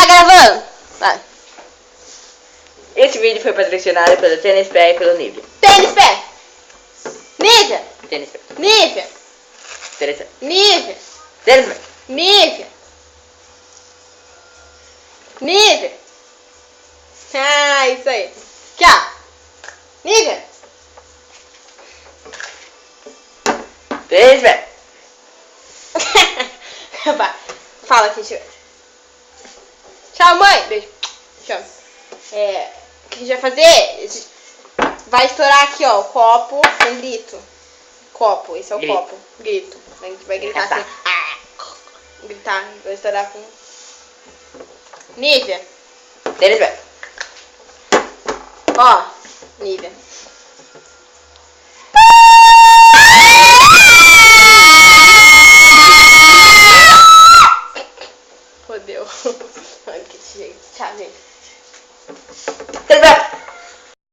gravando. Vai. Esse vídeo foi patrocinado pelo Tênis Pé e pelo Nivea. Tênis pé. Nivea. Tênis Pé. Nivea. Tênis Pé. Nivea. Tênis Pé. Nivea. Nivea. Ah, isso aí. Aqui, ó. Nivea. Tênis Pé. Vai. Fala aqui, deixa eu ver. Tchau, mãe. Beijo. Tchau. O que a gente vai fazer? Vai estourar aqui, ó, o copo com grito. Copo, esse é o Grito. copo. Grito. A gente vai gritar assim. Gritar. Vai estourar com... Nívea. Tênis Pé. Ó, Nívea. Fodeu. Olha que jeito. Tchau, gente.